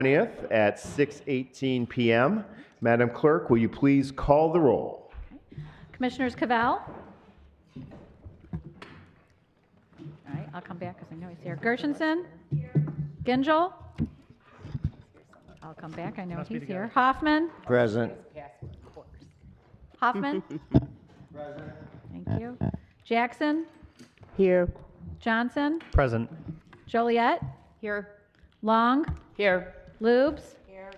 20th at 6:18 p.m. Madam Clerk, will you please call the roll? Commissioners Cavell. All right, I'll come back because I know he's here. Gershenson. Gingell. I'll come back. I know he's here. Hoffman. Present. Hoffman. Present. Thank you. Jackson. Here. Johnson. Present. Joliet. Here. Long. Here. Lubes. Here.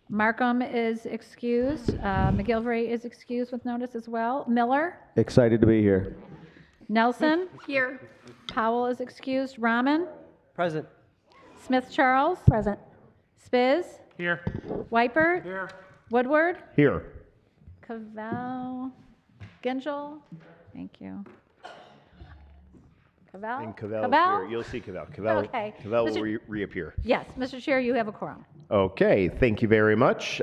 Markham is excused. McGilvray is excused with notice as well. Miller. Excited to be here. Nelson. Here. Powell is excused. Rahman. Present. Smith Charles. Present. Here. Weipert. Here. Woodward. Here. Cavell. Gingell. Thank you. Cavell. And Cavell is here. You'll see Cavell. Okay. Cavell will Mr. reappear. Yes, Mr. Chair, you have a quorum. Okay, thank you very much.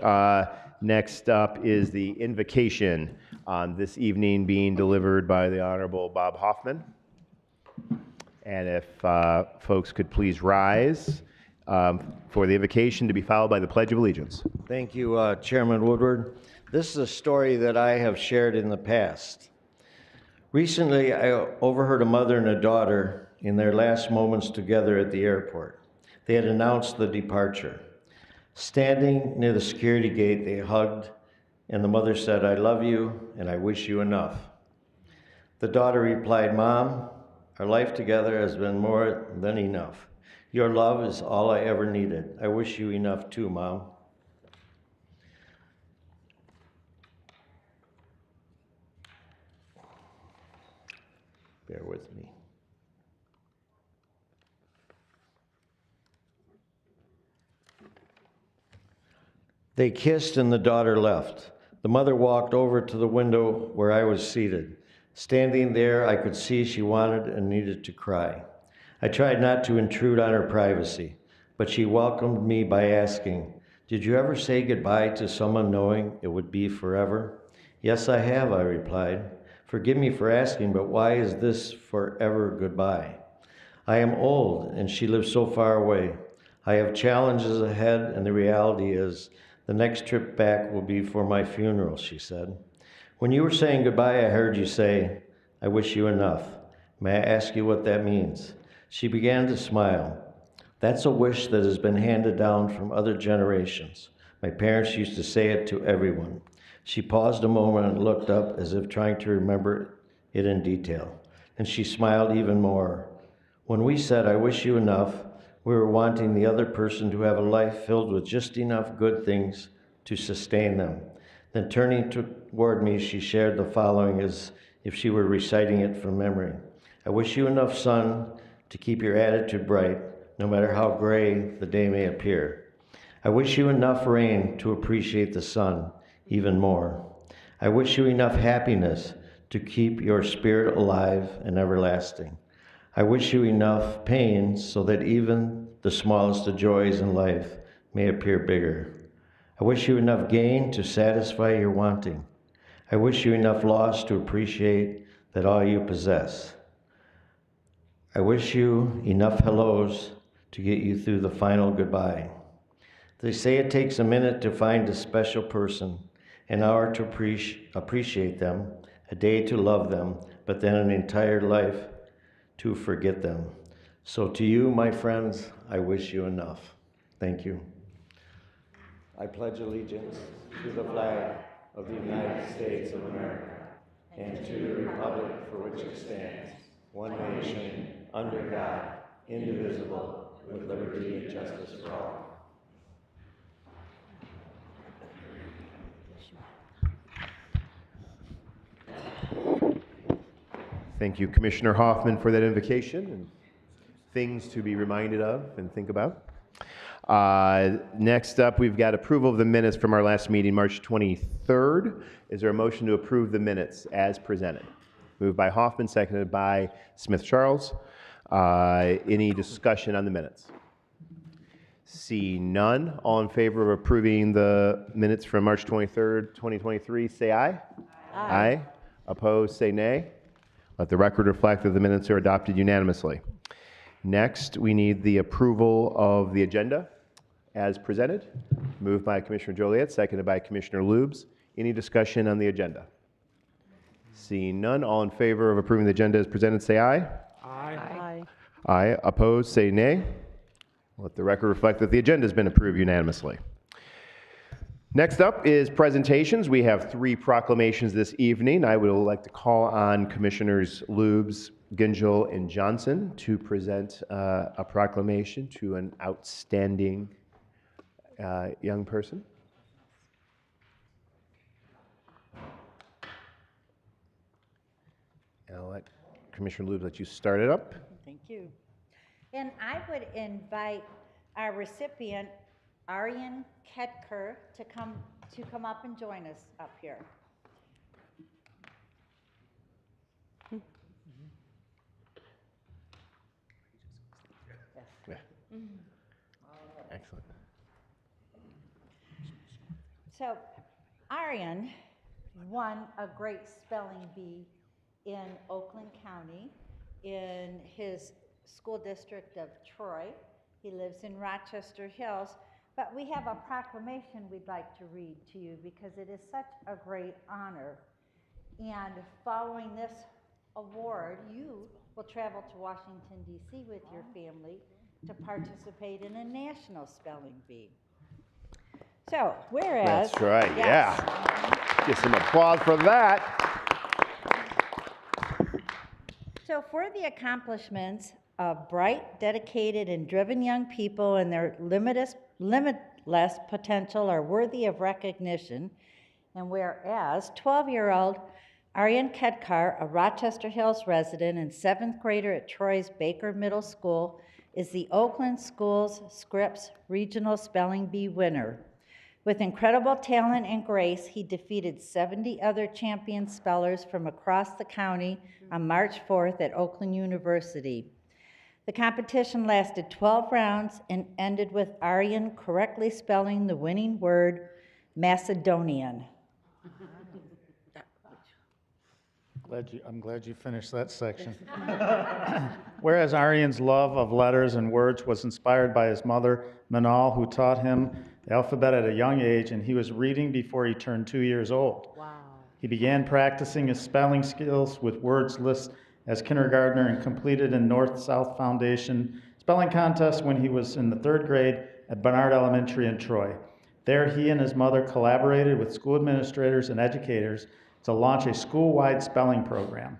Next up is the invocation this evening being delivered by the Honorable Bob Hoffman. And if folks could please rise for the invocation to be followed by the Pledge of Allegiance. Thank you, Chairman Woodward. This is a story that I have shared in the past. Recently, I overheard a mother and a daughter in their last moments together at the airport. They had announced the departure. Standing near the security gate, they hugged, and the mother said, "I love you, and I wish you enough." The daughter replied, "Mom, our life together has been more than enough. Your love is all I ever needed. I wish you enough too, Mom." Bear with me. They kissed and the daughter left. The mother walked over to the window where I was seated. Standing there, I could see she wanted and needed to cry. I tried not to intrude on her privacy, but she welcomed me by asking, "Did you ever say goodbye to someone knowing it would be forever?" "Yes, I have," I replied. "Forgive me for asking, but why is this forever goodbye?" "I am old, and she lives so far away. I have challenges ahead, and the reality is the next trip back will be for my funeral," she said. "When you were saying goodbye, I heard you say, 'I wish you enough.' May I ask you what that means?" She began to smile. "That's a wish that has been handed down from other generations. My parents used to say it to everyone." She paused a moment and looked up as if trying to remember it in detail. And she smiled even more. "When we said, 'I wish you enough,' we were wanting the other person to have a life filled with just enough good things to sustain them." Then turning toward me, she shared the following as if she were reciting it from memory. "I wish you enough sun to keep your attitude bright, no matter how gray the day may appear. I wish you enough rain to appreciate the sun even more. I wish you enough happiness to keep your spirit alive and everlasting. I wish you enough pain so that even the smallest of joys in life may appear bigger. I wish you enough gain to satisfy your wanting. I wish you enough loss to appreciate that all you possess. I wish you enough hellos to get you through the final goodbye. They say it takes a minute to find a special person, an hour to appreciate them, a day to love them, but then an entire life to forget them. So to you, my friends, I wish you enough." Thank you. I pledge allegiance to the flag of the United States of America and to the republic for which it stands, one nation, under God, indivisible, with liberty and justice for all. Thank you, Commissioner Hoffman, for that invocation and things to be reminded of and think about. Next up, we've got approval of the minutes from our last meeting, March 23rd. Is there a motion to approve the minutes as presented? Moved by Hoffman, seconded by Smith Charles. Any discussion on the minutes? See none. All in favor of approving the minutes from March 23rd, 2023, say aye. Aye. Opposed, say nay. Let the record reflect that the minutes are adopted unanimously. Next, we need the approval of the agenda. as presented. Moved by Commissioner Joliet, seconded by Commissioner Lubes. Any discussion on the agenda? Seeing none, all in favor of approving the agenda as presented, say aye. Aye. Aye. Opposed, say nay. Let the record reflect that the agenda has been approved unanimously. Next up is presentations. We have 3 proclamations this evening. I would like to call on Commissioners Lubes, Gingell, and Johnson to present a proclamation to an outstanding young person. And I'll let Commissioner Lubes let you start it up. Thank you. And I would invite our recipient, Aryan Ketker, to come up and join us up here. Yeah. Excellent. So Aryan won a great spelling bee in Oakland County in his school district of Troy. He lives in Rochester Hills, but we have a proclamation we'd like to read to you because it is such a great honor. And following this award, you will travel to Washington, D.C. with your family to participate in a national spelling bee. So, whereas... That's right, yes. yeah. Get some applause for that. So for the accomplishments of bright, dedicated, and driven young people and their limitless potential are worthy of recognition, and whereas 12-year-old Aryan Kedkar, a Rochester Hills resident and 7th grader at Troy's Baker Middle School, is the Oakland Schools Scripps Regional Spelling Bee winner. With incredible talent and grace, he defeated 70 other champion spellers from across the county on March 4th at Oakland University. The competition lasted 12 rounds and ended with Aryan correctly spelling the winning word, Macedonian. I'm glad you finished that section. Whereas Aryan's love of letters and words was inspired by his mother, Manal, who taught him the alphabet at a young age, and he was reading before he turned 2 years old. Wow. He began practicing his spelling skills with words lists as kindergartner and completed a North-South Foundation spelling contest when he was in the 3rd grade at Barnard Elementary in Troy. There, he and his mother collaborated with school administrators and educators to launch a school-wide spelling program.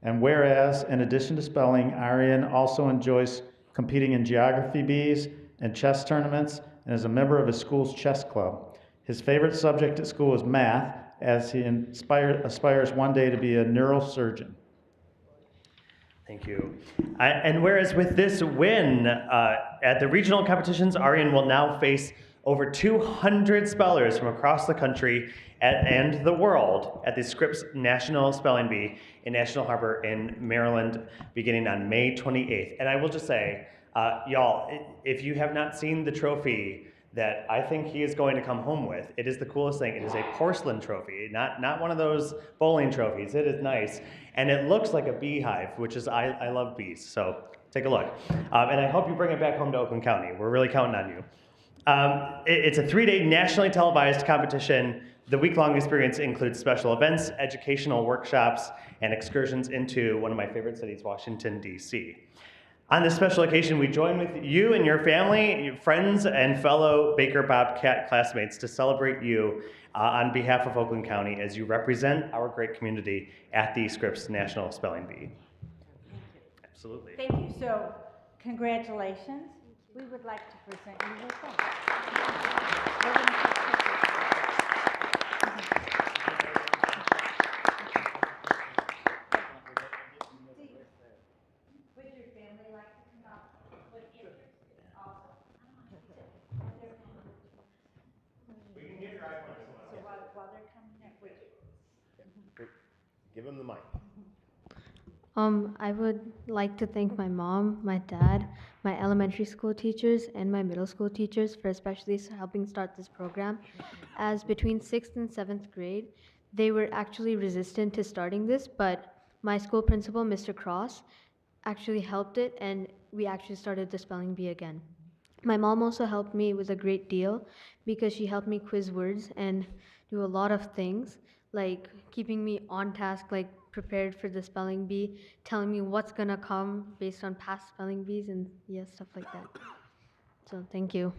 And whereas, in addition to spelling, Aryan also enjoys competing in geography bees and chess tournaments and is a member of his school's chess club. His favorite subject at school is math, as he aspires one day to be a neurosurgeon. Thank you. And whereas with this win at the regional competitions, Aryan will now face over 200 spellers from across the country and the world at the Scripps National Spelling Bee in National Harbor in Maryland beginning on May 28th. And I will just say, y'all, if you have not seen the trophy that I think he is going to come home with, it is the coolest thing. It is a porcelain trophy, not one of those bowling trophies. It is nice. And it looks like a beehive, which is, I love bees, so take a look. And I hope you bring it back home to Oakland County. We're really counting on you. It's a 3-day nationally televised competition. The week-long experience includes special events, educational workshops, and excursions into one of my favorite cities, Washington, D.C. On this special occasion, we join with you and your family, your friends, and fellow Baker Bobcat classmates to celebrate you on behalf of Oakland County as you represent our great community at the Scripps National Spelling Bee. Absolutely. Thank you. So, congratulations. We would like to present you with that. We're gonna take pictures. Would your family like to come up? Would interest also? We can get your iPhone. So while they're coming up, would you? Give him the mic. I would like to thank my mom, my dad, my elementary school teachers, and my middle school teachers for especially helping start this program. As between 6th and 7th grade, they were actually resistant to starting this, but my school principal, Mr. Cross, actually helped it, and we actually started the spelling bee again. My mom also helped me with a great deal because she helped me quiz words and do a lot of things, like keeping me on task, like prepared for the spelling bee, telling me what's gonna come based on past spelling bees, and yeah, stuff like that. So thank you.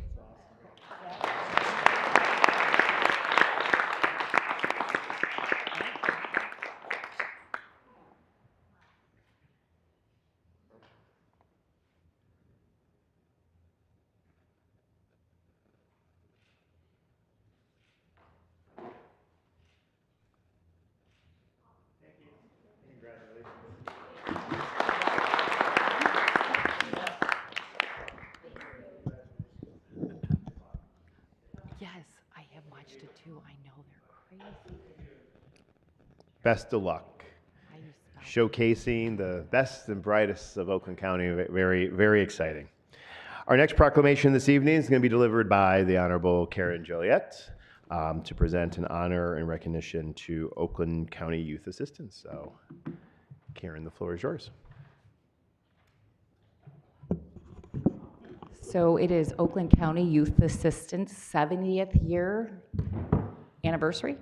Yes, I have watched it too. I know they're crazy. Best of luck. How you spell Showcasing the best and brightest of Oakland County. Very, very exciting. Our next proclamation this evening is going to be delivered by the Honorable Karen Joliet to present an honor and recognition to Oakland County Youth Assistants. So, Karen, the floor is yours. So it is Oakland County Youth Assistance 70th year anniversary.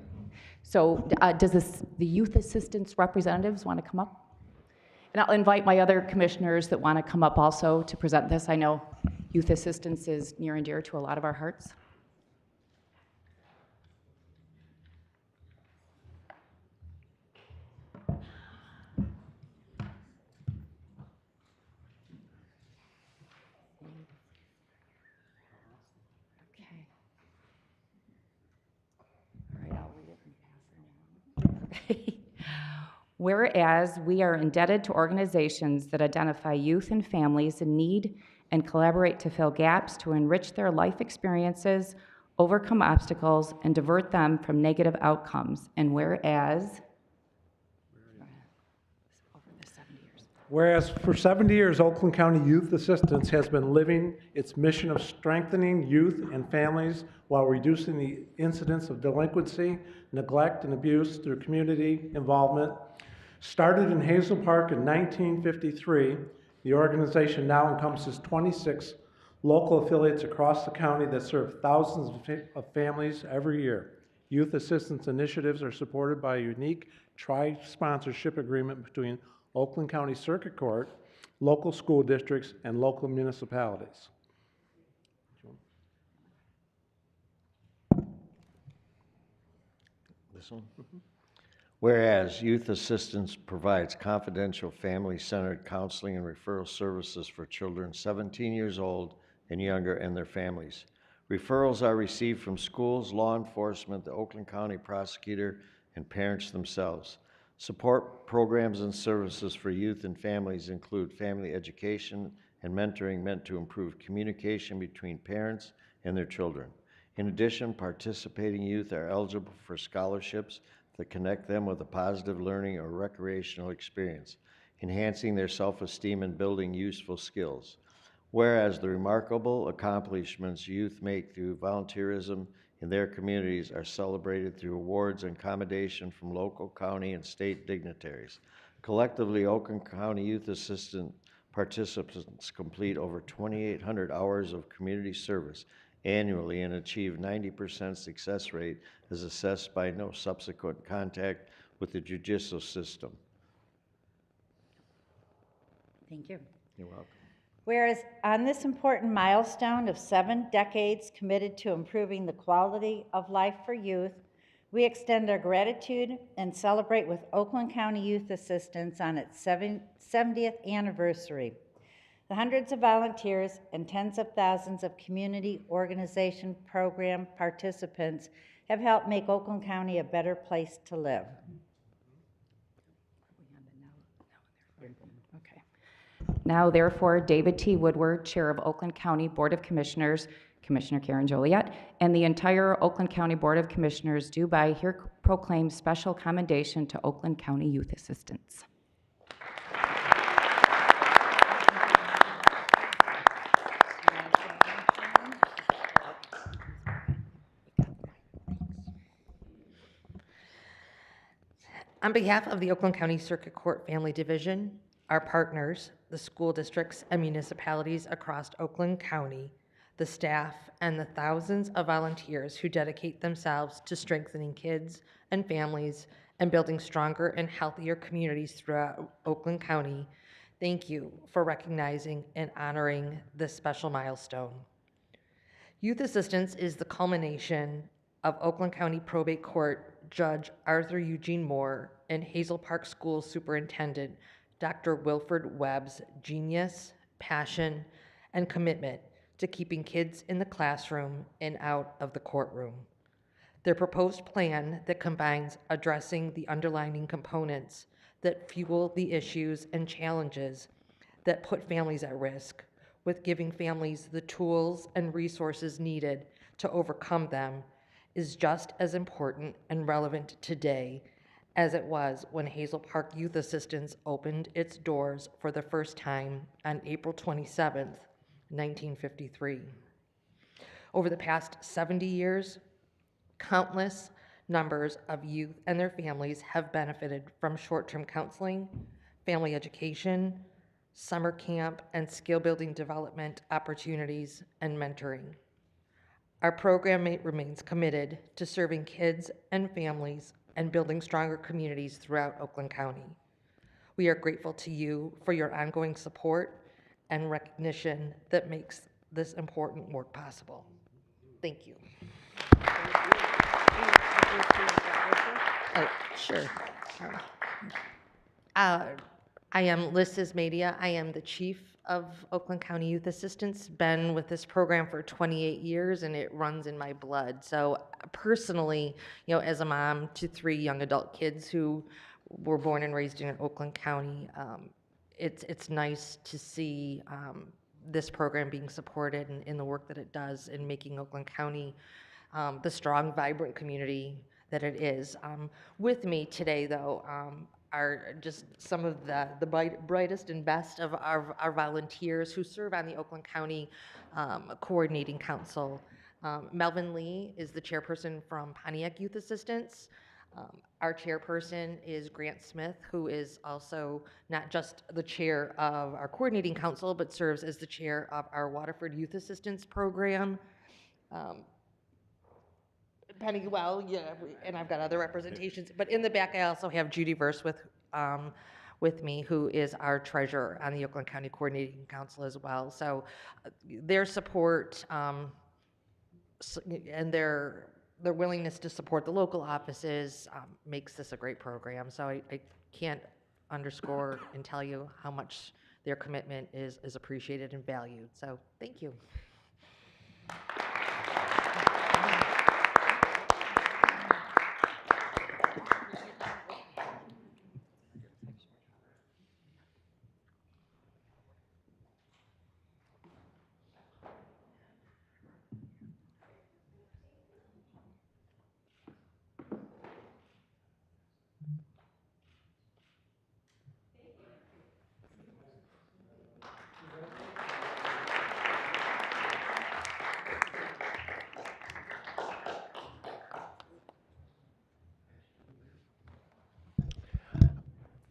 So does the youth assistance representatives want to come up? And I'll invite my other commissioners that want to come up also to present this. I know youth assistance is near and dear to a lot of our hearts. Okay. All right, I'll read it and pass it along. Okay. Whereas we are indebted to organizations that identify youth and families in need and collaborate to fill gaps to enrich their life experiences, overcome obstacles, and divert them from negative outcomes. And whereas, over the 70 years. Whereas for 70 years, Oakland County Youth Assistance has been living its mission of strengthening youth and families while reducing the incidence of delinquency, neglect, and abuse through community involvement. Started in Hazel Park in 1953, the organization now encompasses 26 local affiliates across the county that serve thousands of families every year. Youth assistance initiatives are supported by a unique tri-sponsorship agreement between Oakland County Circuit Court, local school districts, and local municipalities. This one? Whereas youth assistance provides confidential family-centered counseling and referral services for children 17 years old and younger and their families. Referrals are received from schools, law enforcement, the Oakland County prosecutor, and parents themselves. Support programs and services for youth and families include family education and mentoring meant to improve communication between parents and their children. In addition, participating youth are eligible for scholarships that connect them with a positive learning or recreational experience, enhancing their self-esteem and building useful skills. Whereas the remarkable accomplishments youth make through volunteerism in their communities are celebrated through awards and commendation from local, county, and state dignitaries. Collectively, Oakland County Youth Assistant participants complete over 2,800 hours of community service annually and achieve 90% success rate as assessed by no subsequent contact with the judicial system. Thank you. You're welcome. Whereas on this important milestone of 7 decades committed to improving the quality of life for youth, we extend our gratitude and celebrate with Oakland County Youth Assistance on its 70th anniversary. The hundreds of volunteers and tens of thousands of community organization program participants have helped make Oakland County a better place to live. Okay. Now, therefore, David T. Woodward, Chair of Oakland County Board of Commissioners, Commissioner Karen Joliet, and the entire Oakland County Board of Commissioners do by here proclaim special commendation to Oakland County Youth Assistants. On behalf of the Oakland County Circuit Court Family Division, our partners, the school districts and municipalities across Oakland County, the staff, and the thousands of volunteers who dedicate themselves to strengthening kids and families and building stronger and healthier communities throughout Oakland County, thank you for recognizing and honoring this special milestone. Youth assistance is the culmination of Oakland County Probate Court Judge Arthur Eugene Moore and Hazel Park School Superintendent Dr. Wilford Webb's genius, passion, and commitment to keeping kids in the classroom and out of the courtroom. Their proposed plan that combines addressing the underlying components that fuel the issues and challenges that put families at risk, with giving families the tools and resources needed to overcome them, is just as important and relevant today as it was when Hazel Park Youth Assistance opened its doors for the first time on April 27th, 1953. Over the past 70 years, countless numbers of youth and their families have benefited from short-term counseling, family education, summer camp, and skill-building development opportunities and mentoring. Our program remains committed to serving kids and families and building stronger communities throughout Oakland County. We are grateful to you for your ongoing support and recognition that makes this important work possible. Thank you. Oh, sure. I am Liz Sismadia. I am the chief of Oakland County Youth Assistance. Been with this program for 28 years, and it runs in my blood. So personally, as a mom to 3 young adult kids who were born and raised in Oakland County, it's nice to see this program being supported and in the work that it does in making Oakland County the strong, vibrant community that it is. With me today, though, are just some of the brightest and best of our volunteers who serve on the Oakland County Coordinating Council. Melvin Lee is the chairperson from Pontiac Youth Assistance. Our chairperson is Grant Smith, who is also not just the chair of our Coordinating Council, but serves as the chair of our Waterford Youth Assistance Program. Penny, well, yeah, and I've got other representations, but in the back I also have Judy Verse with me, who is our treasurer on the Oakland County Coordinating Council as well. So their support and their willingness to support the local offices makes this a great program. So I can't underscore and tell you how much their commitment is appreciated and valued. So thank you.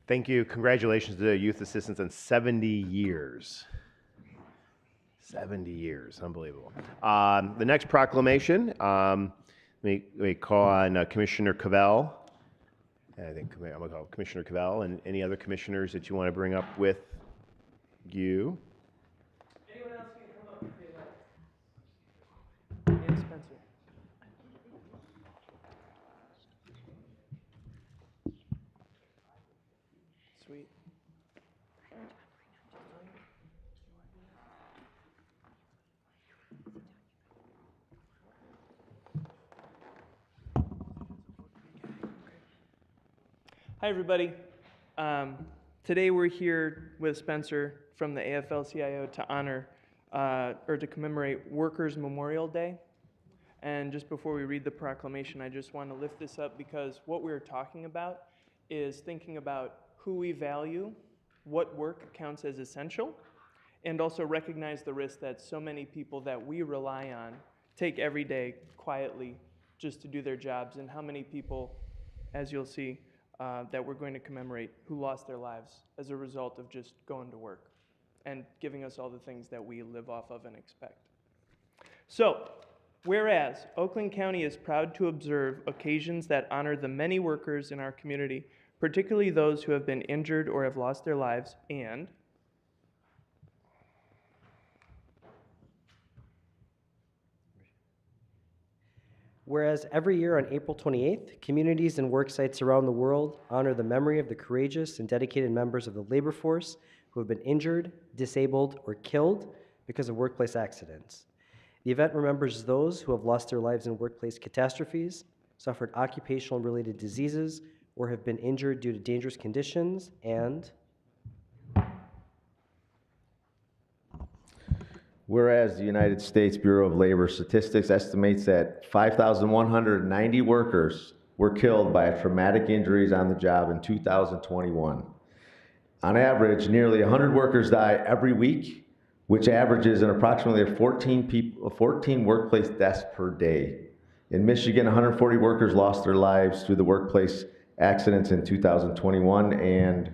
Thank you. Congratulations to the Youth Assistance on 70 years. 70 years, unbelievable. The next proclamation, we call on Commissioner Cavell. I think I'm going to call Commissioner Cavell and any other commissioners that you want to bring up with you. Anyone else can come up if they like. And Spencer. Sweet. Hi, everybody. Today we're here with Spencer from the AFL-CIO to honor or to commemorate Workers' Memorial Day. And just before we read the proclamation, I just want to lift this up because what we're talking about is thinking about who we value, what work counts as essential, and also recognize the risk that so many people that we rely on take every day quietly just to do their jobs, and how many people, as you'll see, that we're going to commemorate who lost their lives as a result of just going to work and giving us all the things that we live off of and expect. So, whereas Oakland County is proud to observe occasions that honor the many workers in our community, particularly those who have been injured or have lost their lives, and whereas every year on April 28th, communities and work sites around the world honor the memory of the courageous and dedicated members of the labor force who have been injured, disabled, or killed because of workplace accidents. The event remembers those who have lost their lives in workplace catastrophes, suffered occupational-related diseases, or have been injured due to dangerous conditions, and whereas the United States Bureau of Labor Statistics estimates that 5,190 workers were killed by traumatic injuries on the job in 2021. On average, nearly 100 workers die every week, which averages an approximately 14 workplace deaths per day. In Michigan, 140 workers lost their lives through the workplace accidents in 2021, and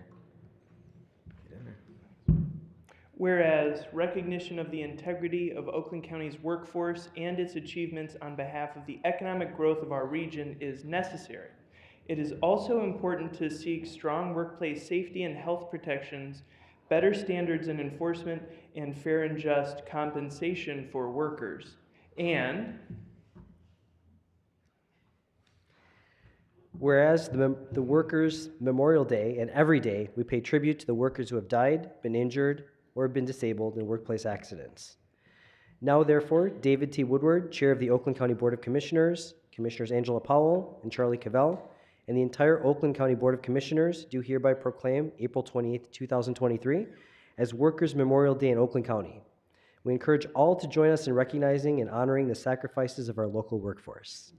whereas recognition of the integrity of Oakland County's workforce and its achievements on behalf of the economic growth of our region is necessary, it is also important to seek strong workplace safety and health protections, better standards and enforcement, and fair and just compensation for workers. And whereas the Workers' Memorial Day and every day we pay tribute to the workers who have died, been injured, or have been disabled in workplace accidents. Now, therefore, David T. Woodward, Chair of the Oakland County Board of Commissioners, Commissioners Angela Powell and Charlie Cavell, and the entire Oakland County Board of Commissioners do hereby proclaim April 28, 2023 as Workers' Memorial Day in Oakland County. We encourage all to join us in recognizing and honoring the sacrifices of our local workforce.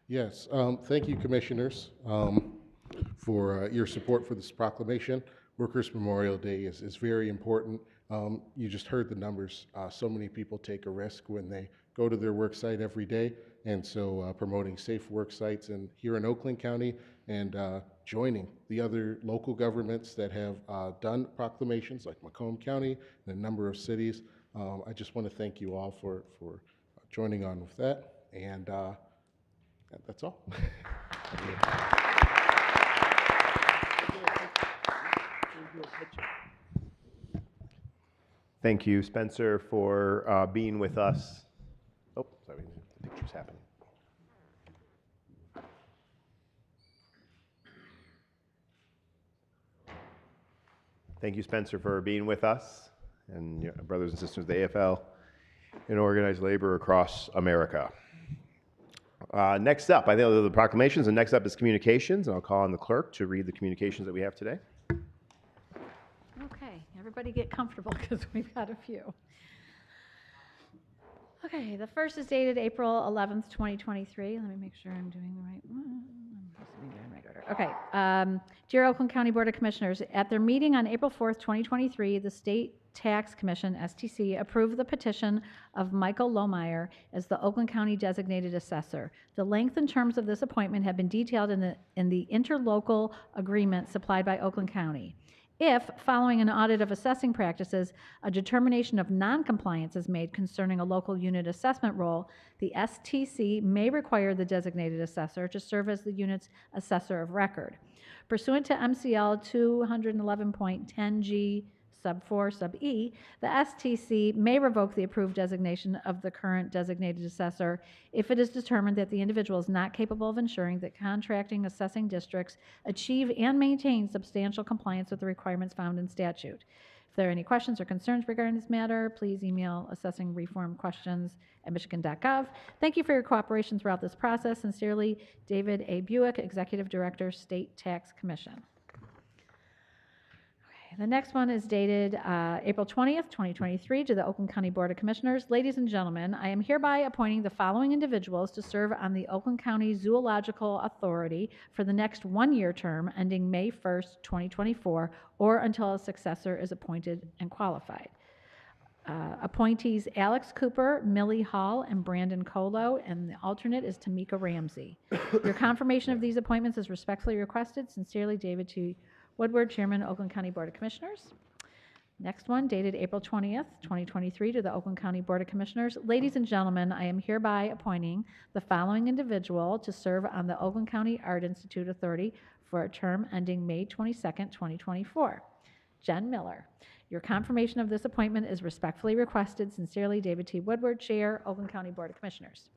Yes, thank you, Commissioners, for your support for this proclamation. Workers' Memorial Day is very important. You just heard the numbers. So many people take a risk when they go to their work site every day, and so promoting safe work sites and here in Oakland County and joining the other local governments that have done proclamations like Macomb County and a number of cities. I just want to thank you all for joining on with that, and that's all. Thank you, Spencer, for being with us. Oh, sorry, the picture's happening. Thank you, Spencer, for being with us and your brothers and sisters of the AFL and organized labor across America. Next up, I think those are the proclamations, and next up is communications, and I'll call on the clerk to read the communications that we have today. Okay, everybody get comfortable because we've got a few. Okay, the first is dated April 11th, 2023. Let me make sure I'm doing the right one. I'm supposed to be doing right order. Okay, dear Oakland County Board of Commissioners, at their meeting on April 4th, 2023, the State Tax Commission, STC, approved the petition of Michael Lohmeyer as the Oakland County Designated Assessor. The length and terms of this appointment have been detailed in the interlocal agreement supplied by Oakland County. If, following an audit of assessing practices, a determination of noncompliance is made concerning a local unit assessment role, the STC may require the designated assessor to serve as the unit's assessor of record. Pursuant to MCL 211.10G sub 4 sub E, the STC may revoke the approved designation of the current designated assessor if it is determined that the individual is not capable of ensuring that contracting assessing districts achieve and maintain substantial compliance with the requirements found in statute. If there are any questions or concerns regarding this matter, please email assessingreformquestions@michigan.gov. Thank you for your cooperation throughout this process. Sincerely, David A. Buick, Executive Director, State Tax Commission. The next one is dated April 20th, 2023 to the Oakland County Board of Commissioners. Ladies and gentlemen, I am hereby appointing the following individuals to serve on the Oakland County Zoological Authority for the next one-year term ending May 1st, 2024, or until a successor is appointed and qualified. Appointees Alex Cooper, Millie Hall, and Brandon Colo, and the alternate is Tamika Ramsey. Your confirmation of these appointments is respectfully requested. Sincerely, David T. Woodward, Chairman, Oakland County Board of Commissioners. Next one, dated April 20th, 2023, to the Oakland County Board of Commissioners. Ladies and gentlemen, I am hereby appointing the following individual to serve on the Oakland County Art Institute Authority for a term ending May 22nd, 2024. Jen Miller. Your confirmation of this appointment is respectfully requested. Sincerely, David T. Woodward, Chair, Oakland County Board of Commissioners.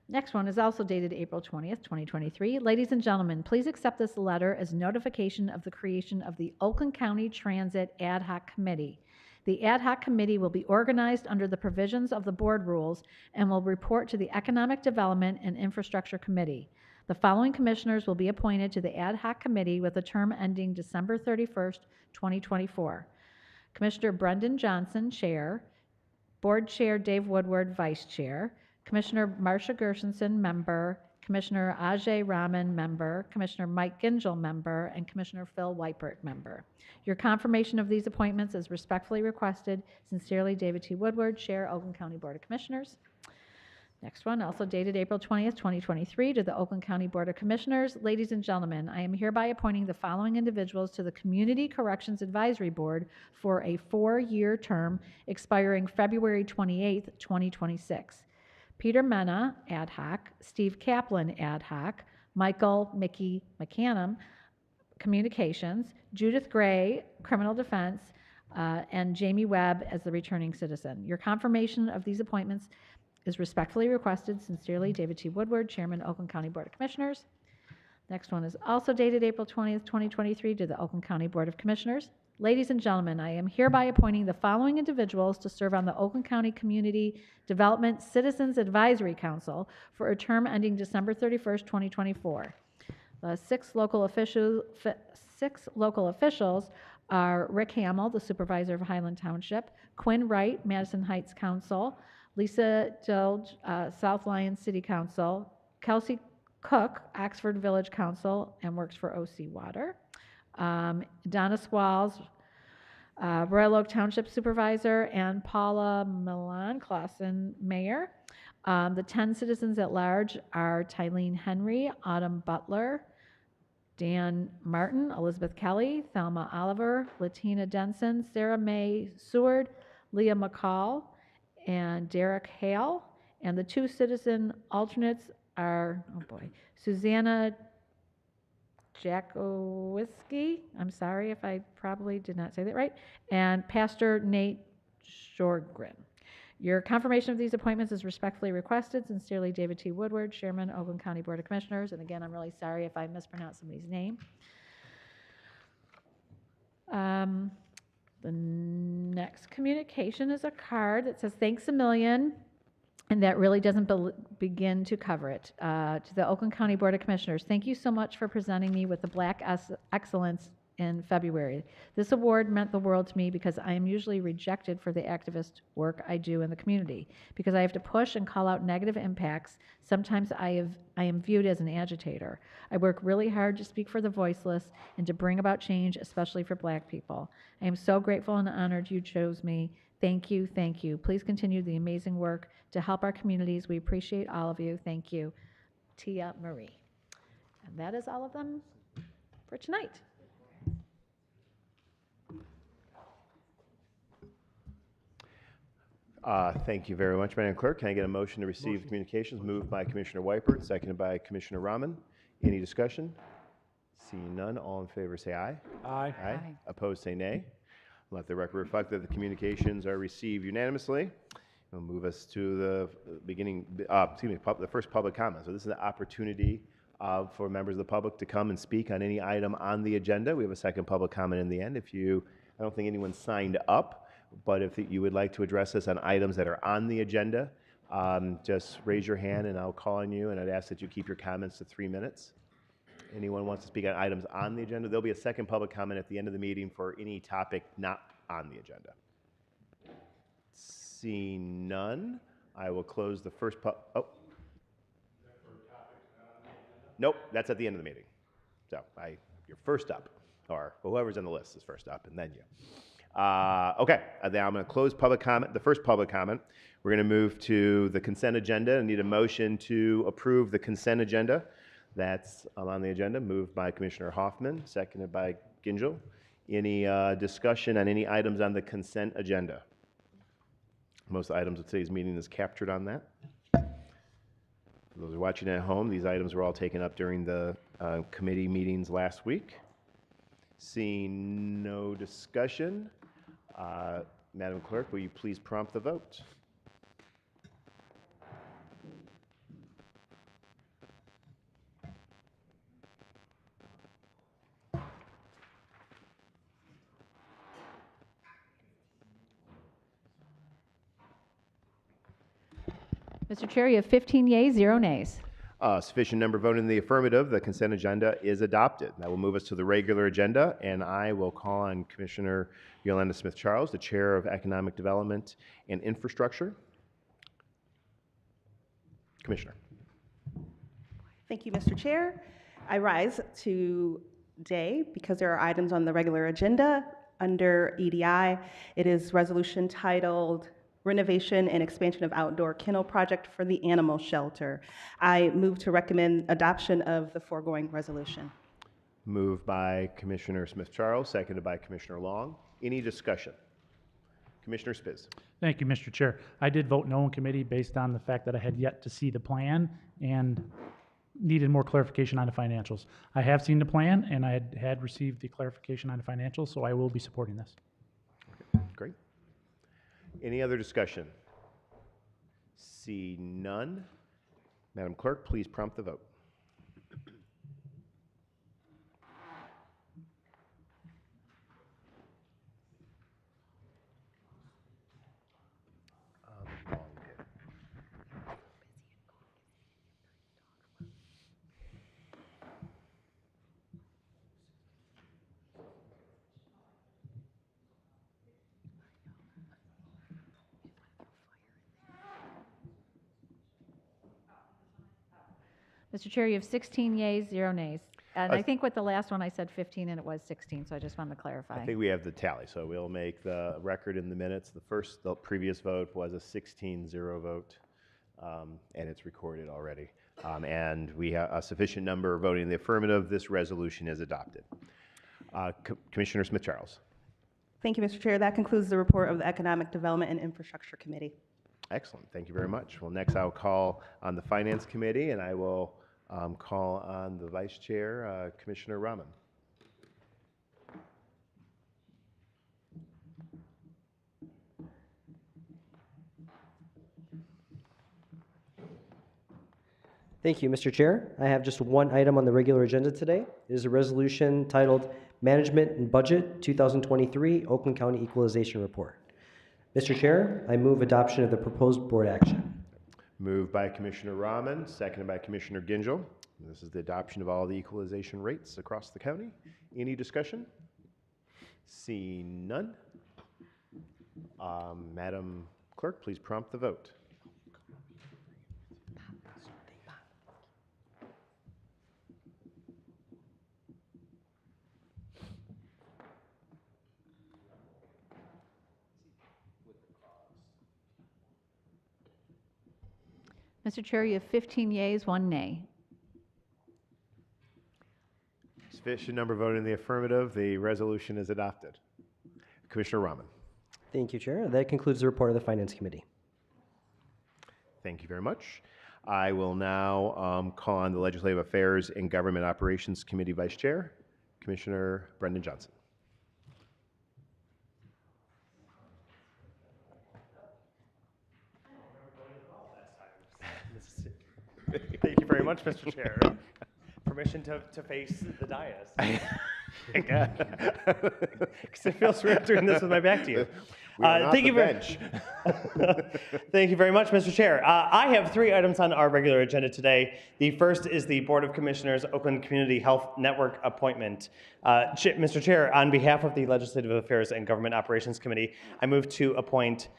Next one is also dated April 20th, 2023. Ladies and gentlemen, please accept this letter as notification of the creation of the Oakland County Transit Ad Hoc Committee. The Ad Hoc Committee will be organized under the provisions of the board rules and will report to the Economic Development and Infrastructure Committee. The following commissioners will be appointed to the Ad Hoc Committee with a term ending December 31st, 2024. Commissioner Brendan Johnson, Chair. Board Chair Dave Woodward, Vice Chair. Commissioner Marcia Gershenson, Member. Commissioner Ajay Raman, Member. Commissioner Mike Gingell, Member. And Commissioner Phil Weipert, Member. Your confirmation of these appointments is respectfully requested. Sincerely, David T. Woodward, Chair, Oakland County Board of Commissioners. Next one, also dated April 20th, 2023, to the Oakland County Board of Commissioners. Ladies and gentlemen, I am hereby appointing the following individuals to the Community Corrections Advisory Board for a 4-year term expiring February 28th, 2026. Peter Mena, ad hoc. Steve Kaplan, ad hoc. Michael Mickey McCannum, Communications. Judith Gray, Criminal Defense, and Jamie Webb as the returning citizen. Your confirmation of these appointments is respectfully requested. Sincerely, David T. Woodward, Chairman, Oakland County Board of Commissioners. Next one is also dated April 20th, 2023, to the Oakland County Board of Commissioners. Ladies and gentlemen, I am hereby appointing the following individuals to serve on the Oakland County Community Development Citizens Advisory Council for a term ending December 31st, 2024. The six local officials are Rick Hamill, the supervisor of Highland Township, Quinn Wright, Madison Heights Council, Lisa Dilge, South Lyon City Council, Kelsey Cook, Oxford Village Council, and works for OC Water, Donna Squalls, Royal Oak Township Supervisor, and Paula Milan Clausen, Mayor. The 10 citizens at large are Tylene Henry, Autumn Butler, Dan Martin, Elizabeth Kelly, Thelma Oliver, Latina Denson, Sarah Mae Seward, Leah McCall, and Derek Hale. And the 2 citizen alternates are, Susanna Jakowiski, I'm sorry if I probably did not say that right, and Pastor Nate Shorgren. Your confirmation of these appointments is respectfully requested. Sincerely, David T. Woodward, Chairman, Oakland County Board of Commissioners. And again, I'm really sorry if I mispronounced somebody's name. The next communication is a card that says, "Thanks a million," and that really doesn't begin to cover it. To the Oakland County Board of Commissioners, thank you so much for presenting me with the Black Excellence in February. This award meant the world to me because I am usually rejected for the activist work I do in the community. Because I have to push and call out negative impacts, sometimes I am viewed as an agitator. I work really hard to speak for the voiceless and to bring about change, especially for Black people. I am so grateful and honored you chose me. Thank you, thank you. Please continue the amazing work to help our communities. We appreciate all of you. Thank you. Tia Marie. And that is all of them for tonight. Thank you very much, Madam Clerk. Can I get a motion to receive communications? Moved by Commissioner Weipert, seconded by Commissioner Rahman. Any discussion? Seeing none, all in favor say aye. Aye. Aye. Opposed say nay. Let the record reflect that the communications are received unanimously. We'll move us to the the first public comment. So this is an opportunity for members of the public to come and speak on any item on the agenda. We have a second public comment in the end. I don't think anyone signed up, but if you would like to address us on items that are on the agenda, just raise your hand and I'll call on you, and I'd ask that you keep your comments to 3 minutes. Anyone wants to speak on items on the agenda, there'll be a second public comment at the end of the meeting for any topic not on the agenda. Seeing none, I will close the first Nope, that's at the end of the meeting. So you're first up, or whoever's on the list is first up, and then you. Okay, now I'm going to close public comment, the first public comment. We're going to move to the consent agenda. I need a motion to approve the consent agenda. That's on the agenda, moved by Commissioner Hoffman, seconded by Gingell. Any discussion on any items on the consent agenda? Most items of today's meeting is captured on that. For those who are watching at home, these items were all taken up during the committee meetings last week. Seeing no discussion, Madam Clerk, will you please prompt the vote? Mr. Chair, you have 15 yeas, 0 nays. Sufficient number voting in the affirmative, the consent agenda is adopted. That will move us to the regular agenda, and I will call on Commissioner Yolanda Smith-Charles, the Chair of Economic Development and Infrastructure. Commissioner. Thank you, Mr. Chair. I rise today because there are items on the regular agenda under EDI. It is resolution titled Renovation and Expansion of Outdoor Kennel Project for the Animal Shelter. I move to recommend adoption of the foregoing resolution. Moved by Commissioner Smith-Charles, seconded by Commissioner Long. Any discussion? Commissioner Spiz. Thank you, Mr. Chair. I did vote no in committee based on the fact that I had yet to see the plan and needed more clarification on the financials. I have seen the plan and I had received the clarification on the financials, so I will be supporting this. Okay, great. Any other discussion? See none. Madam Clerk, please prompt the vote. Mr. Chair, you have 16 yeas, 0 nays. And I think with the last one I said 15 and it was 16, so I just wanted to clarify. I think we have the tally, so we'll make the record in the minutes. The previous vote was a 16-0 vote, and it's recorded already. And we have a sufficient number voting in the affirmative. This resolution is adopted. Commissioner Smith-Charles. Thank you, Mr. Chair. That concludes the report of the Economic Development and Infrastructure Committee. Excellent. Thank you very much. Well, next I'll call on the Finance Committee, and I will call on the Vice Chair, Commissioner Rahman. Thank you, Mr. Chair. I have just one item on the regular agenda today. It is a resolution titled Management and Budget 2023 Oakland County Equalization Report. Mr. Chair, I move adoption of the proposed board action. Moved by Commissioner Rahman, seconded by Commissioner Gingell. This is the adoption of all the equalization rates across the county. Any discussion? Seeing none. Madam Clerk, please prompt the vote. Mr. Chair, you have 15 yeas, 1 nay. Sufficient number voting in the affirmative. The resolution is adopted. Commissioner Rahman. Thank you, Chair. That concludes the report of the Finance Committee. Thank you very much. I will now call on the Legislative Affairs and Government Operations Committee Vice Chair, Commissioner Brendan Johnson. Thank you very much, Mr. Chair. Permission to face the dais. Because it feels weird doing this with my back to you. Thank you Thank you very much, Mr. Chair. I have 3 items on our regular agenda today. The first is the Board of Commissioners Oakland Community Health Network appointment. Mr. Chair, on behalf of the Legislative Affairs and Government Operations Committee, I move to appoint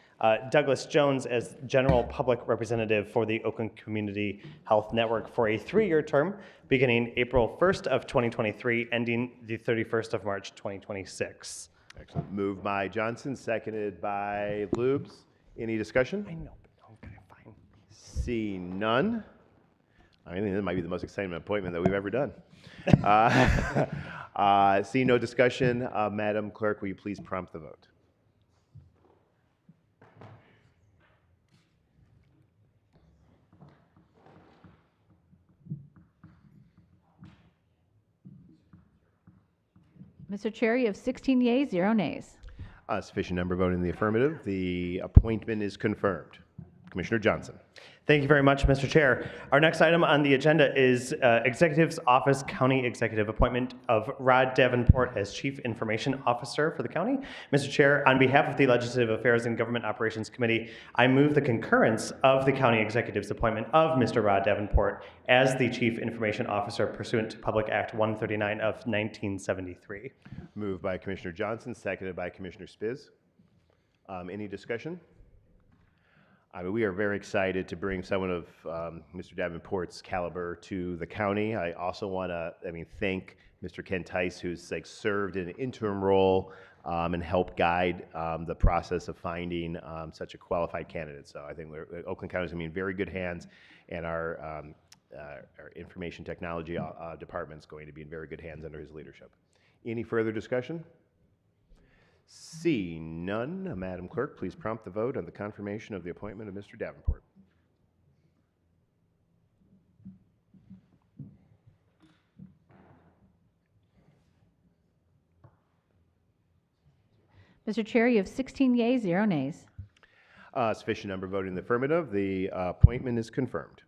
Douglas Jones as General Public Representative for the Oakland Community Health Network for a 3-year term beginning April 1st of 2023, ending the 31st of March 2026. Excellent. Moved by Johnson, seconded by Lubes. Any discussion? I know, but okay, fine. See none. I think that might be the most exciting appointment that we've ever done. See no discussion, Madam Clerk, will you please prompt the vote? Mr. Chair, you have 16 yeas, 0 nays. Sufficient number voting in the affirmative. The appointment is confirmed. Commissioner Johnson. Thank you very much, Mr. Chair. Our next item on the agenda is Executive's Office County Executive appointment of Rod Davenport as Chief Information Officer for the county. Mr. Chair, on behalf of the Legislative Affairs and Government Operations Committee, I move the concurrence of the county executive's appointment of Mr. Rod Davenport as the Chief Information Officer pursuant to Public Act 139 of 1973. Moved by Commissioner Johnson, seconded by Commissioner Spiz. Any discussion? We are very excited to bring someone of Mr. Davenport's caliber to the county. I also want to, thank Mr. Ken Tice, who's served in an interim role and helped guide the process of finding such a qualified candidate. So I think Oakland County is going to be in very good hands, and our information technology department is going to be in very good hands under his leadership. Any further discussion? See none, Madam Clerk, please prompt the vote on the confirmation of the appointment of Mr. Davenport. Mr. Chair, you have 16 yeas, 0 nays. Sufficient number voting in the affirmative. The appointment is confirmed.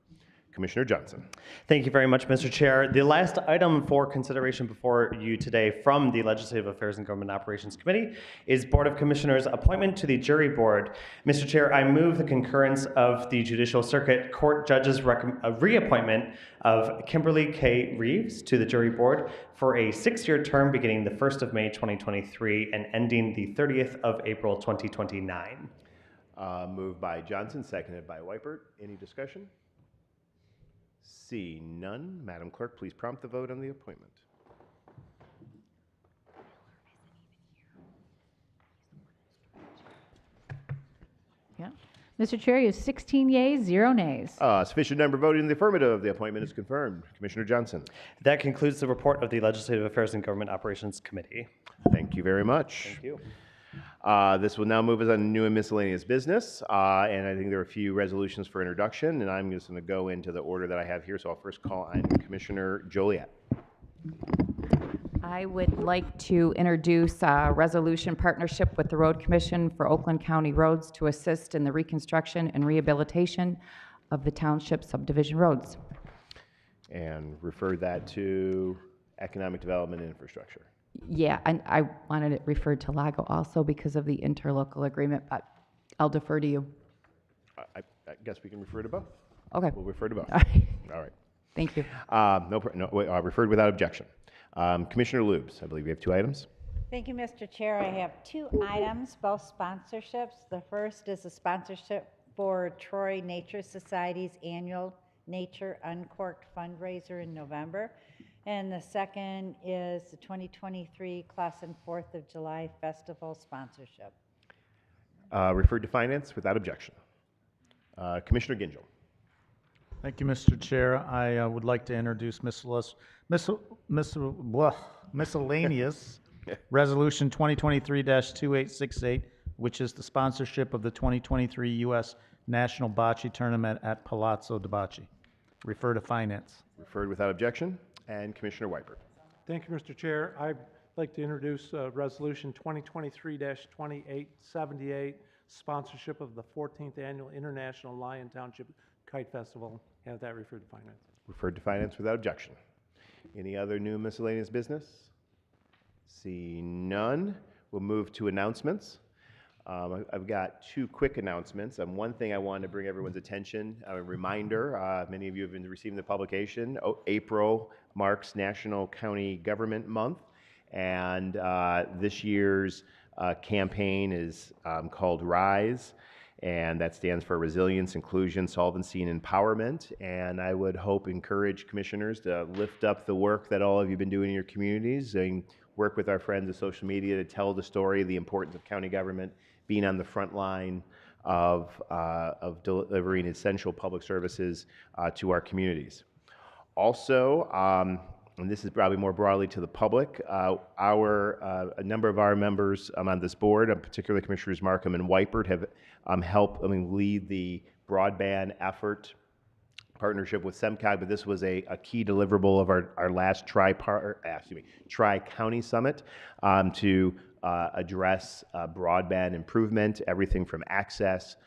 Commissioner Johnson. Thank you very much, Mr. Chair. The last item for consideration before you today from the Legislative Affairs and Government Operations Committee is Board of Commissioners appointment to the jury board. Mr. Chair, I move the concurrence of the Judicial Circuit Court Judge's reappointment of Kimberly K. Reeves to the jury board for a 6-year term beginning the 1st of May 2023 and ending the 30th of April 2029. Moved by Johnson, seconded by Weipert. Any discussion? See none. Madam Clerk, please prompt the vote on the appointment. Yeah. Mr. Chair, you have 16 yeas, 0 nays. Sufficient number voting in the affirmative. The appointment is confirmed. Commissioner Johnson. That concludes the report of the Legislative Affairs and Government Operations Committee. Thank you very much. Thank you. This will now move us on to new and miscellaneous business, and I think there are a few resolutions for introduction, and I'm just going to go into the order that I have here. So I'll first call on Commissioner Joliet. I would like to introduce a resolution partnership with the Road Commission for Oakland County Roads to assist in the reconstruction and rehabilitation of the township subdivision roads. And refer that to Economic Development and Infrastructure. Yeah, and I wanted it referred to Lago also because of the interlocal agreement, but I'll defer to you. I guess we can refer to both. Okay. We'll refer to both. All right. All right. Thank you. Referred without objection. Commissioner Lubes, I believe we have 2 items. Thank you, Mr. Chair. I have 2 items, both sponsorships. The first is a sponsorship for Troy Nature Society's annual Nature Uncorked fundraiser in November. And the second is the 2023 Classen 4th of July Festival sponsorship. Referred to Finance without objection. Commissioner Gingell. Thank you, Mr. Chair. I would like to introduce miscellaneous Resolution 2023-2868, which is the sponsorship of the 2023 U.S. National Bocce Tournament at Palazzo de Bocce. Refer to Finance. Referred without objection. And Commissioner Weipert. Thank you, Mr. Chair. I'd like to introduce Resolution 2023-2878, sponsorship of the 14th Annual International Lyon Township Kite Festival. Have that referred to Finance. Referred to Finance without objection. Any other new miscellaneous business? See none. We'll move to announcements. I've got 2 quick announcements. One thing I wanted to bring everyone's attention, a reminder, many of you have been receiving the publication. April marks National County Government Month, and this year's campaign is called RISE, and that stands for Resilience, Inclusion, Solvency, and Empowerment. And I would encourage commissioners to lift up the work that all of you have been doing in your communities, and work with our friends of social media to tell the story of the importance of county government being on the front line of delivering essential public services to our communities. Also, and this is probably more broadly to the public, a number of our members on this board, particularly Commissioners Markham and Weipert, have helped lead the broadband effort partnership with SEMCOG, but this was a key deliverable of our last Tri-County Summit to address broadband improvement, everything from access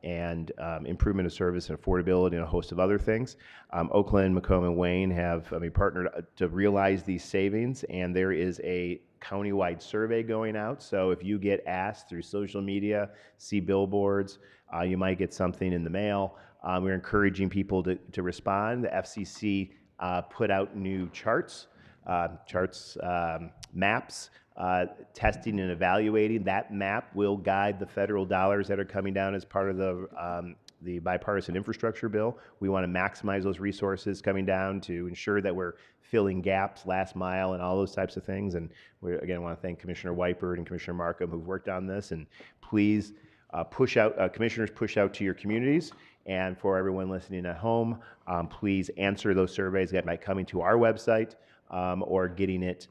and improvement of service and affordability and a host of other things. Oakland, Macomb, and Wayne have partnered to realize these savings, and there is a countywide survey going out. So if you get asked through social media, see billboards, you might get something in the mail. We're encouraging people to respond. The FCC put out new maps, testing and evaluating. That map will guide the federal dollars that are coming down as part of the bipartisan infrastructure bill. We want to maximize those resources coming down to ensure that we're filling gaps, last mile, and all those types of things. And we again want to thank Commissioner Weipert and Commissioner Markham who've worked on this. And please commissioners, push out to your communities. And for everyone listening at home, please answer those surveys by coming to our website or getting it,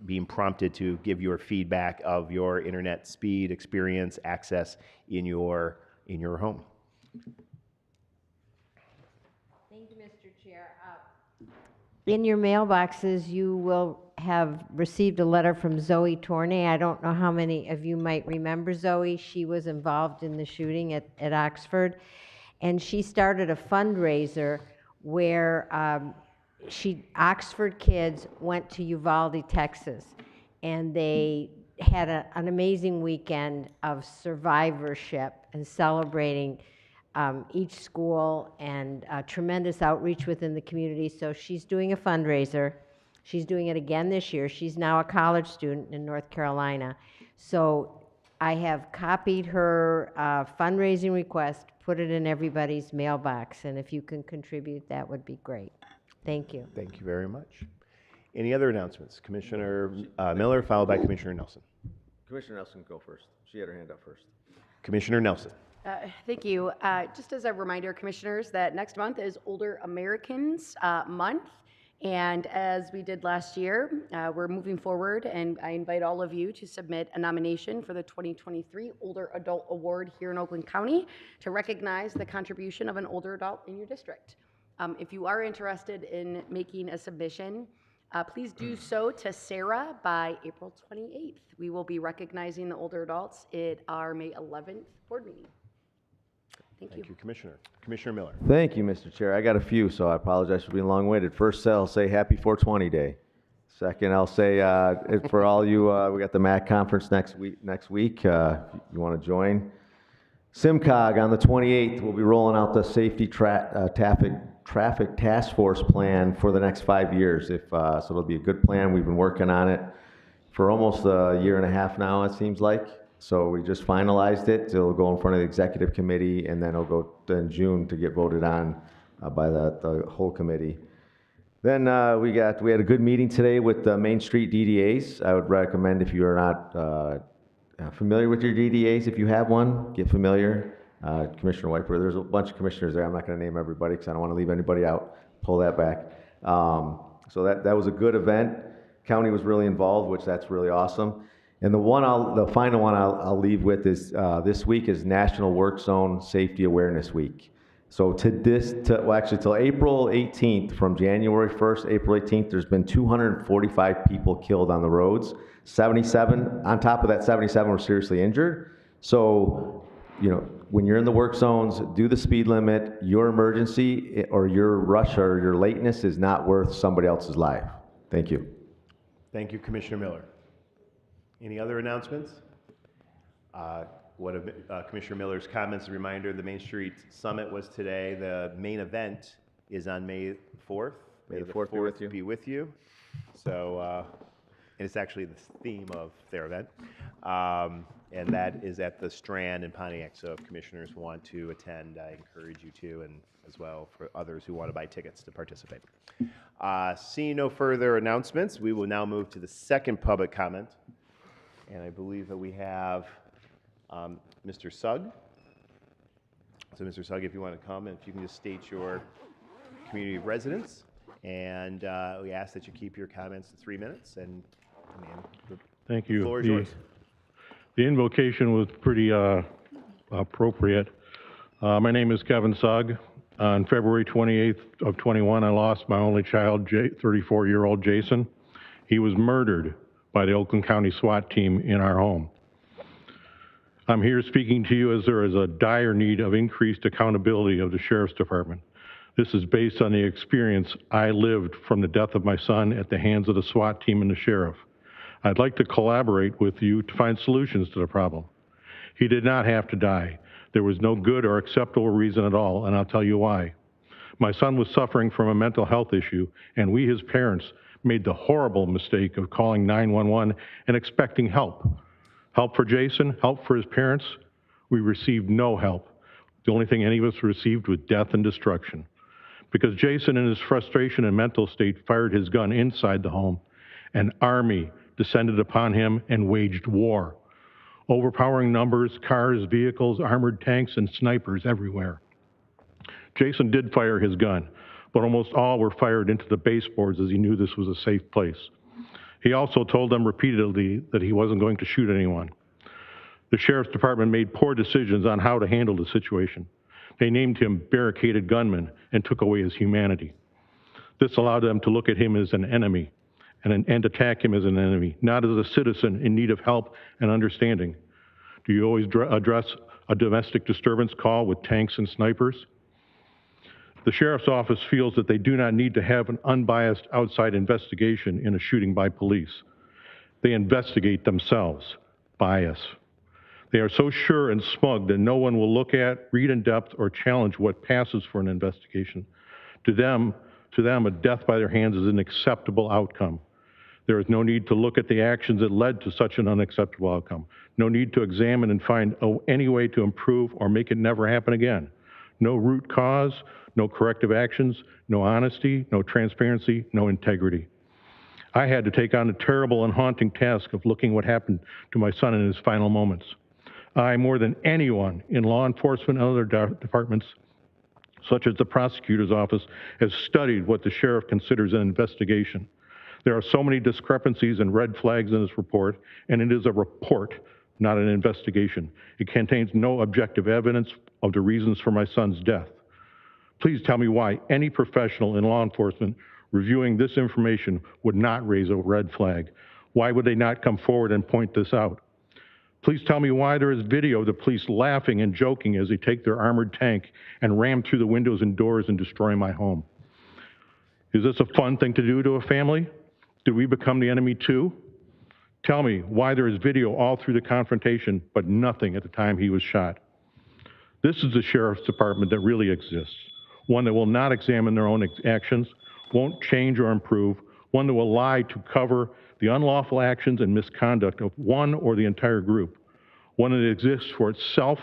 being prompted to give your feedback of your internet speed, experience, access in your home. Thank you, Mr. Chair. In your mailboxes, you will have received a letter from Zoe Tornay. I don't know how many of you might remember Zoe. She was involved in the shooting at Oxford, and she started a fundraiser where Oxford kids went to Uvalde, Texas, and they had an amazing weekend of survivorship and celebrating each school and tremendous outreach within the community. So she's doing a fundraiser. She's doing it again this year. She's now a college student in North Carolina. So I have copied her fundraising request, put it in everybody's mailbox, and if you can contribute, that would be great. Thank you. Thank you very much. Any other announcements? Commissioner Miller, followed by Commissioner Nelson. Commissioner Nelson, go first. She had her hand up first. Commissioner Nelson. Thank you. Just as a reminder, Commissioners, that next month is Older Americans Month. And as we did last year, we're moving forward, and I invite all of you to submit a nomination for the 2023 Older Adult Award here in Oakland County to recognize the contribution of an older adult in your district. If you are interested in making a submission, please do so to Sarah by April 28th. We will be recognizing the older adults at our May 11th board meeting. Thank you. Commissioner. Commissioner Miller. Thank you, Mr. Chair. I got a few, so I apologize for being long-winded. First, I'll say happy 420 Day. Second, I'll say for all you, we got the MAC conference next week. If you want to join. SIMCOG on the 28th, we'll be rolling out the safety traffic task force plan for the next 5 years. So it'll be a good plan. We've been working on it for almost a year and a half now, it seems like. So we just finalized it. It'll go in front of the executive committee, and then it'll go in June to get voted on by the whole committee. Then we had a good meeting today with the Main Street DDAs. I would recommend, if you are not familiar with your DDAs, if you have one, get familiar. Commissioner Weipert, there's a bunch of commissioners there. I'm not going to name everybody because I don't want to leave anybody out. Pull that back. So that was a good event. County was really involved, which that's really awesome. And the final one I'll leave with is this week is National Work Zone Safety Awareness Week. So till April 18th, from January 1st, April 18th, there's been 245 people killed on the roads. 77, on top of that, 77 were seriously injured. So, when you're in the work zones, do the speed limit. Your emergency or your rush or your lateness is not worth somebody else's life. Thank you. Thank you, Commissioner Miller. Any other announcements? Commissioner Miller's comments, a reminder, the Main Street Summit was today. The main event is on May 4th. May the 4th be with you. So, and it's actually the theme of their event. and that is at the Strand in Pontiac. So if commissioners want to attend, I encourage you to, and as well for others who want to buy tickets to participate. Seeing no further announcements, we will now move to the second public comment. And I believe that we have Mr. Sugg. So Mr. Sugg, if you want to come, and if you can just state your community of residence, and we ask that you keep your comments to 3 minutes, and Thank you. The floor is yours. The invocation was pretty appropriate. My name is Kevin Sugg. On February 28th of 21, I lost my only child, 34-year-old Jason. He was murdered by the Oakland County SWAT team in our home. I'm here speaking to you as there is a dire need of increased accountability of the Sheriff's Department. This is based on the experience I lived from the death of my son at the hands of the SWAT team and the sheriff. I'd like to collaborate with you to find solutions to the problem. He did not have to die. There was no good or acceptable reason at all, and I'll tell you why. My son was suffering from a mental health issue, and we, his parents, made the horrible mistake of calling 911 and expecting help. Help for Jason, help for his parents. We received no help. The only thing any of us received was death and destruction. Because Jason, in his frustration and mental state, fired his gun inside the home, an army descended upon him and waged war. Overpowering numbers, cars, vehicles, armored tanks, and snipers everywhere. Jason did fire his gun, but almost all were fired into the baseboards as he knew this was a safe place. He also told them repeatedly that he wasn't going to shoot anyone. The Sheriff's Department made poor decisions on how to handle the situation. They named him barricaded gunman and took away his humanity. This allowed them to look at him as an enemy and attack him as an enemy, not as a citizen in need of help and understanding. Do you always address a domestic disturbance call with tanks and snipers? The Sheriff's Office feels that they do not need to have an unbiased outside investigation in a shooting by police. They investigate themselves. Bias. They are so sure and smug that no one will look at, read in depth, or challenge what passes for an investigation. To them, a death by their hands is an acceptable outcome. There is no need to look at the actions that led to such an unacceptable outcome. No need to examine and find any way to improve or make it never happen again. No root cause, no corrective actions, no honesty, no transparency, no integrity. I had to take on the terrible and haunting task of looking what happened to my son in his final moments. I, more than anyone in law enforcement and other departments, such as the prosecutor's office, has studied what the sheriff considers an investigation. There are so many discrepancies and red flags in this report, and it is a report, not an investigation. It contains no objective evidence of the reasons for my son's death. Please tell me why any professional in law enforcement reviewing this information would not raise a red flag. Why would they not come forward and point this out? Please tell me why there is video of the police laughing and joking as they take their armored tank and ram through the windows and doors and destroy my home. Is this a fun thing to do to a family? Did we become the enemy too? Tell me why there is video all through the confrontation, but nothing at the time he was shot. This is the Sheriff's Department that really exists. One that will not examine their own actions, won't change or improve, one that will lie to cover the unlawful actions and misconduct of one or the entire group. One that exists for itself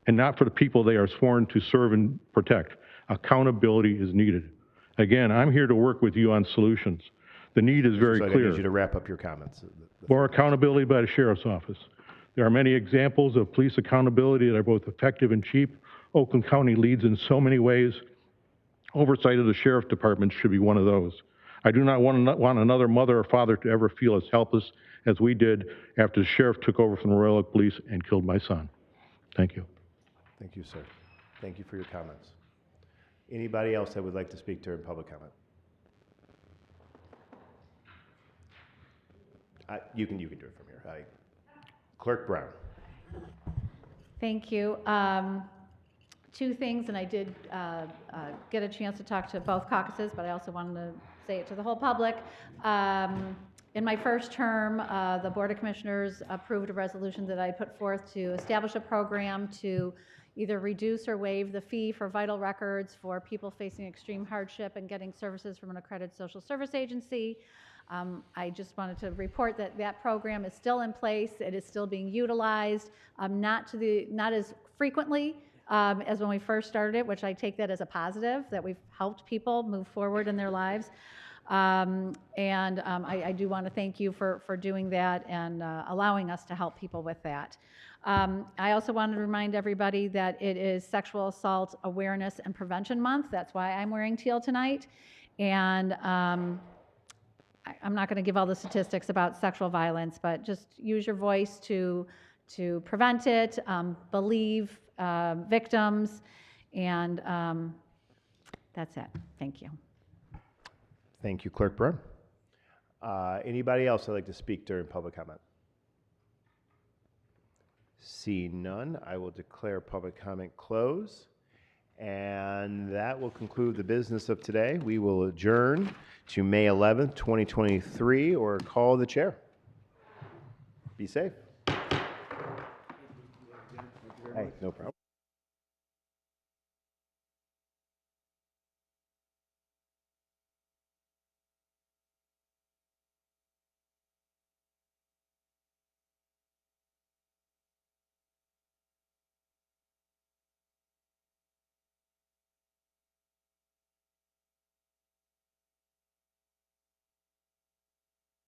and not for the people they are sworn to serve and protect. Accountability is needed. Again, I'm here to work with you on solutions. The need is very clear. I need you to wrap up your comments. More accountability by the Sheriff's Office. There are many examples of police accountability that are both effective and cheap. Oakland County leads in so many ways. Oversight of the Sheriff's Department should be one of those. I do not want another mother or father to ever feel as helpless as we did after the sheriff took over from the Royal Oak Police and killed my son. Thank you. Thank you, sir. Thank you for your comments. Anybody else that would like to speak during public comment? You can do it from here. Clerk Brown. Thank you. Two things, and I did get a chance to talk to both caucuses, but I also wanted to say it to the whole public. In my first term, the Board of Commissioners approved a resolution that I put forth to establish a program to either reduce or waive the fee for vital records for people facing extreme hardship and getting services from an accredited social service agency. I just wanted to report that that program is still in place. It is still being utilized, not as frequently as when we first started it, which I take that as a positive, that we've helped people move forward in their lives. I do want to thank you for doing that and allowing us to help people with that. I also wanted to remind everybody that it is Sexual Assault Awareness and Prevention Month. That's why I'm wearing teal tonight. And I'm not going to give all the statistics about sexual violence, but just use your voice to prevent it, believe victims, and that's it. Thank you. Thank you, Clerk Brown. Anybody else would like to speak during public comment? See none, I will declare public comment closed. And that will conclude the business of today. We will adjourn to May 11th, 2023, or call the chair. Be safe. Hey, no problem.